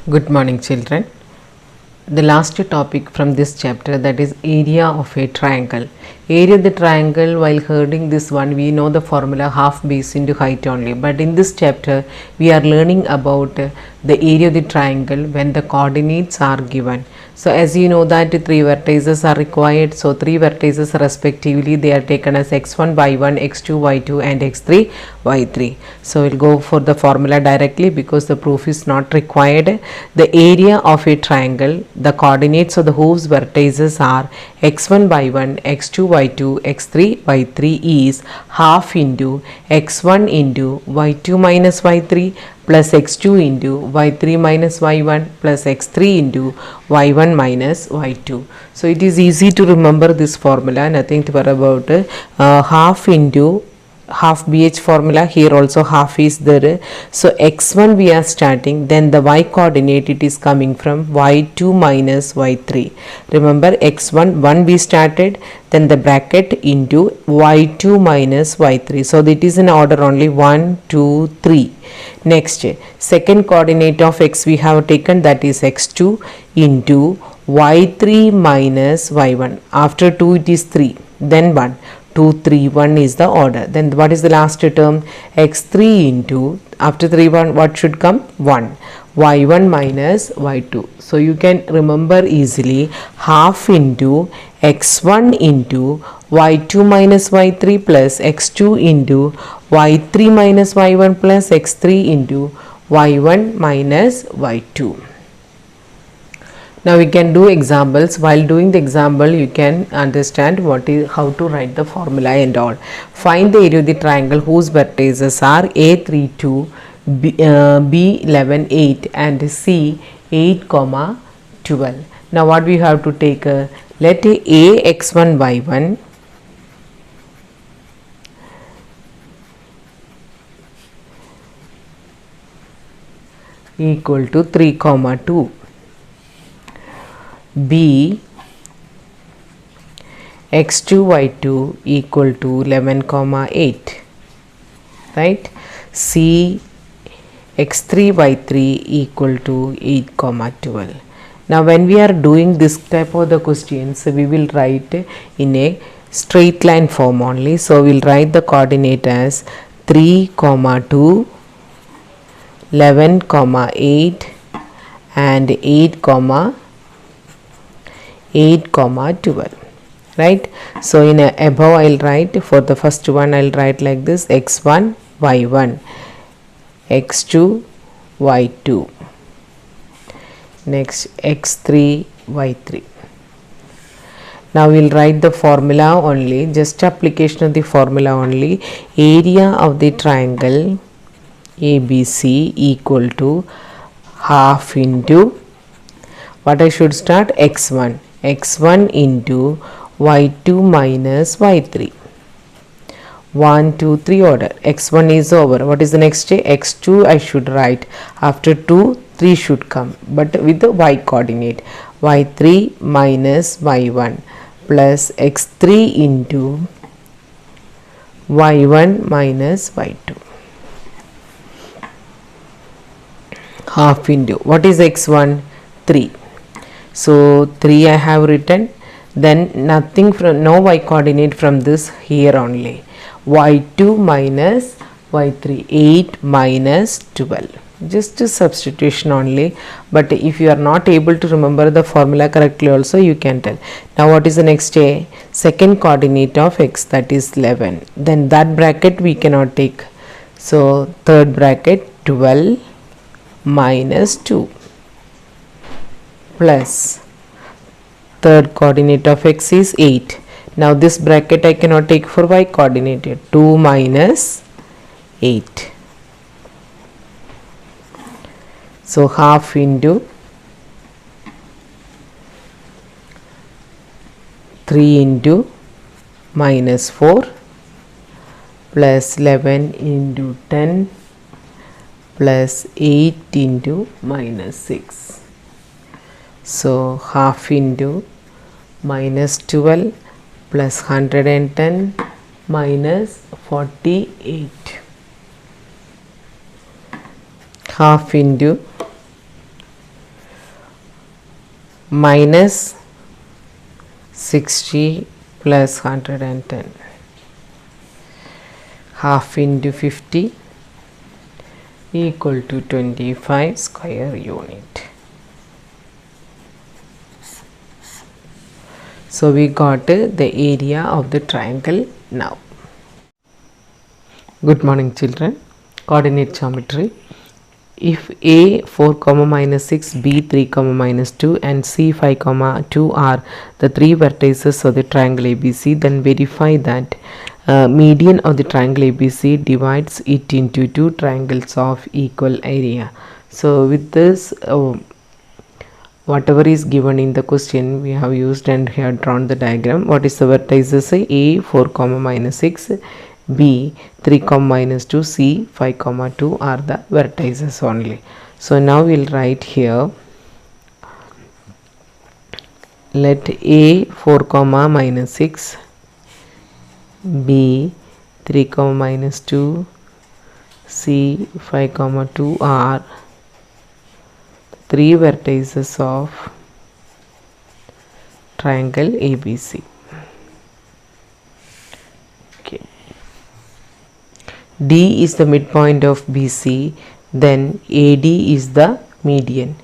Good morning, children. The last topic from this chapter, that is area of a triangle. Area of the triangle, while hearing this one, we know the formula half base into height only. But in this chapter, we are learning about the area of the triangle when the coordinates are given. So as you know that 3 vertices are required. So 3 vertices respectively, they are taken as x1, y1, x2, y2 and x3, y3. So we'll go for the formula directly because the proof is not required. The area of a triangle, the coordinates of the whose vertices are x1, y1, x2, y2, x3, y3 is half into x1 into y2 minus y3 plus x2 into y3 minus y1 plus x3 into y1 minus y2. So it is easy to remember this formula, nothing to worry about. Half into half bh formula, here also half is there. So x1 we are starting, then the y coordinate it is coming from y2 minus y3. Remember x1 1 we started, then the bracket into y2 minus y3. So that is in order only 1 2 3. Next, second coordinate of x we have taken, that is x2 into y3 minus y1. After 2 it is 3, then 1. 2 3 1 is the order. Then what is the last term? x3 into, after 3 1 what should come? 1. y1 minus y2. So you can remember easily, half into x1 into y2 minus y3 plus x2 into y3 minus y1 plus x3 into y1 minus y2. Now we can do examples. While doing the example, you can understand how to write the formula and all. Find the area of the triangle whose vertices are A32, B11, 8 and C 8, 12. Now what we have to take? Let A x1 y1 equal to 3, 2. B x2 y2 equal to 11, 8, right? C x3 y3 equal to 8, 12. Now when we are doing this type of the questions, we will write in a straight line form only. So we'll write the coordinate as 3, 2, 11, 8 and 8, 12, right? So in above I'll write, for the first one I'll write like this: x1 y1, x2 y2, next x3 y3. Now we'll write the formula only, just application of the formula only. Area of the triangle ABC equal to half into, what I should start? x1 into y2 minus y3. 1 2 3 order. x1 is over. What is the next? x2 I should write. After 2 3 should come, but with the y coordinate. y3 minus y1 plus x3 into y1 minus y2. Half into, what is x1? 3. So 3 I have written, then nothing from, no y coordinate from this, here only. y2 minus y3, 8 minus 12. Just a substitution only, but if you are not able to remember the formula correctly also, you can tell. Now what is the next? Second coordinate of x, that is 11. Then that bracket we cannot take. So third bracket 12 minus 2 plus third coordinate of x is 8. Now this bracket I cannot take for y coordinate. 2 minus 8. So half into 3 into minus 4 plus 11 into 10 plus 8 into minus 6. So half into minus 12 plus 110 minus 48. Half into minus 60 plus 110, half into 50 equal to 25 square unit. So we got the area of the triangle now. Good morning children. Coordinate geometry. If A 4 comma minus 6, B 3 comma minus 2 and C 5 comma 2 are the three vertices of the triangle ABC, then verify that median of the triangle ABC divides it into two triangles of equal area. So with this whatever is given in the question we have used and have drawn the diagram. What is the vertices? A 4 comma minus 6, B 3 comma minus 2, C 5 comma 2 are the vertices only. So now we'll write here, let A 4 comma minus 6, B 3 comma minus 2, C 5 comma 2 are three vertices of triangle ABC. Okay. D is the midpoint of BC, then AD is the median.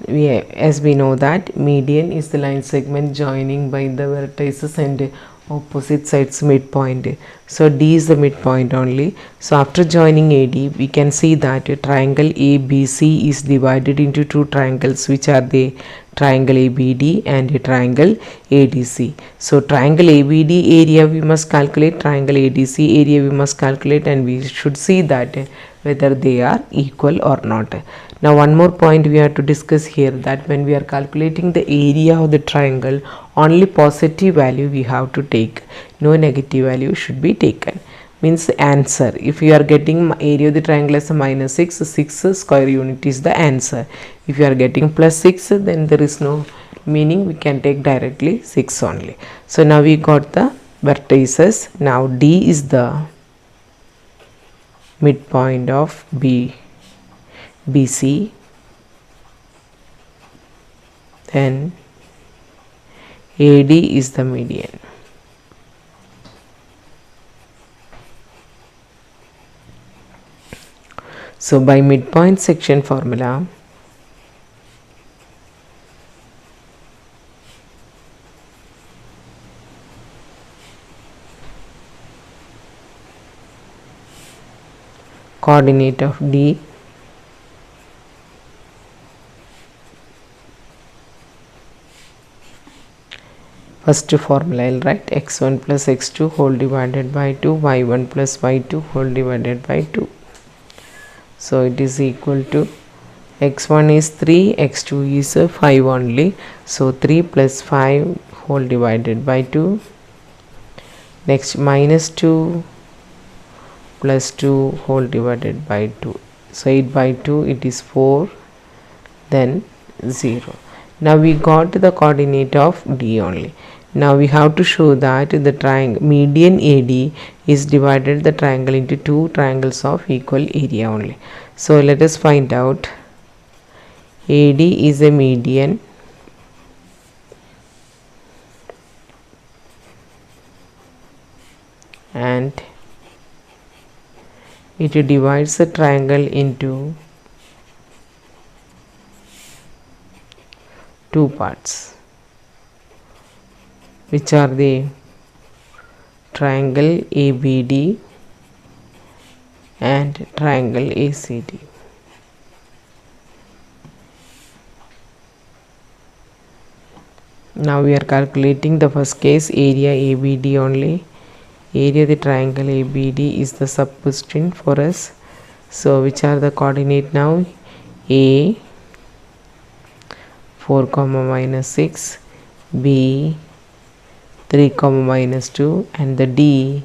As we know that median is the line segment joining by the vertices and opposite sides midpoint. So D is the midpoint only. So after joining AD we can see that a triangle ABC is divided into two triangles, which are the triangle ABD and a triangle ADC. So triangle ABD area we must calculate, triangle ADC area we must calculate, and we should see that whether they are equal or not. Now one more point we have to discuss here, that when we are calculating the area of the triangle, only positive value we have to take, no negative value should be taken. Means answer, if you are getting area of the triangle as a minus 6, 6 square unit is the answer. If you are getting plus 6, then there is no meaning, we can take directly 6 only. So now we got the vertices. Now D is the midpoint of BC, then AD is the median. So by midpoint section formula, coordinate of D first formula I will write x1 plus x2 whole divided by 2, y1 plus y2 whole divided by 2. So it is equal to x1 is 3, x2 is 5 only. So 3 plus 5 whole divided by 2. Next minus 2 plus 2 whole divided by 2. So 8 by 2 it is 4, then 0. Now we got the coordinate of D only. Now we have to show that the triangle median AD is divided the triangle into two triangles of equal area only. So let us find out. AD is a median and it divides the triangle into two parts, which are the triangle ABD and triangle ACD. Now we are calculating the first case, area ABD only. Area of the triangle ABD is the sub question for us. So which are the coordinate now? A 4 comma minus 6, B 3 comma minus 2, and the D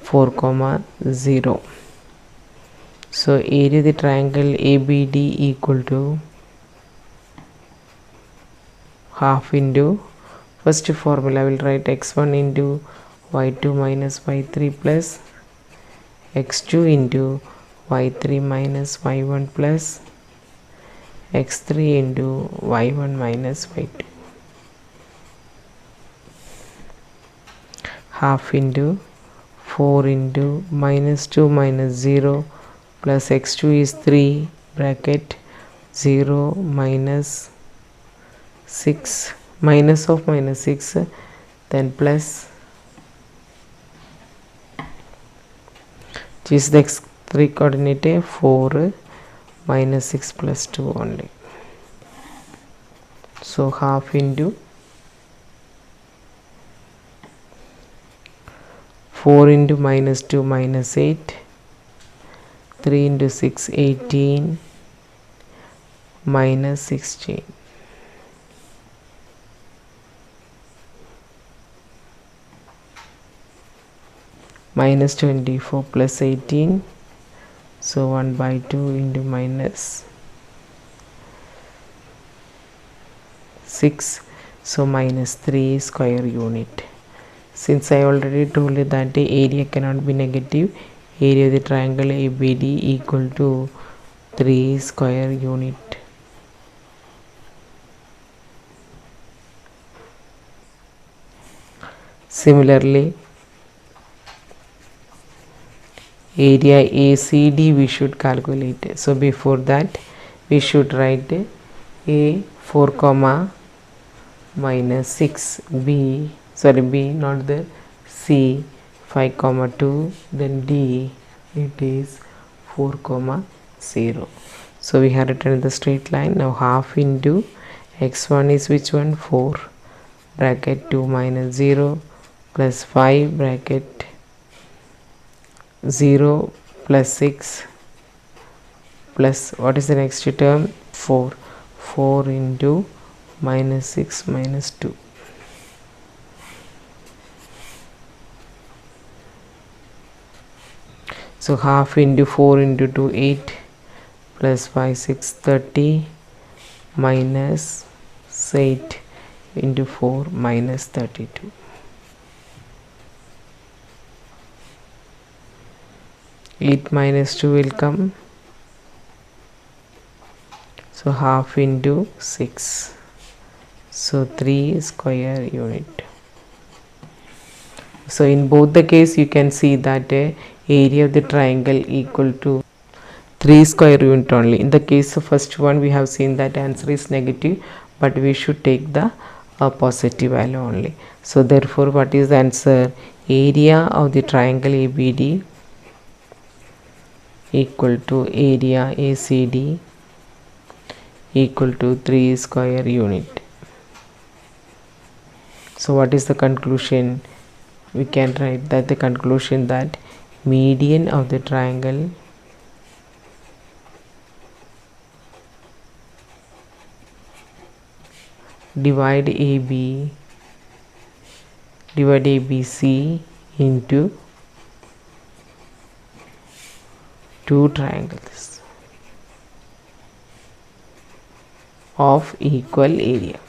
4 comma 0. So area of the triangle ABD equal to half into, first formula I will write x1 into y2 minus y3 plus x2 into y3 minus y1 plus x3 into y1 minus y2. half into 4 into minus 2 minus 0 plus x2 is 3 bracket 0 minus 6 minus of minus 6 then plus which is the x3 coordinate 4 minus 6 plus 2 only. So half into 4 into minus 2 minus 8, 3 into 6 18 minus 16. Minus 24 plus 18, so 1 by 2 into minus 6, so minus 3 square unit. Since I already told you that the area cannot be negative, area of the triangle ABD equal to 3 square unit. Similarly, area ACD we should calculate. So before that we should write A 4 comma minus 6, B not there, C 5 comma 2, then D it is 4 comma 0. So we have written the straight line. Now half into x1 is which one? 4 bracket 2 minus 0 plus 5 bracket 0 plus 6 plus what is the next term? 4 into minus 6 minus 2. So half into 4 into 2 8 plus 5 6 30 minus 8 into 4 minus 32. Eight minus 2 will come, so half into 6, so 3 square unit. So in both the case you can see that area of the triangle equal to 3 square unit only. In the case of first one we have seen that answer is negative, but we should take the positive value only. So therefore what is the answer? Area of the triangle ABD equal to area ACD equal to 3 square unit. So what is the conclusion? We can write that the conclusion that median of the triangle divide ABC into two triangles of equal area.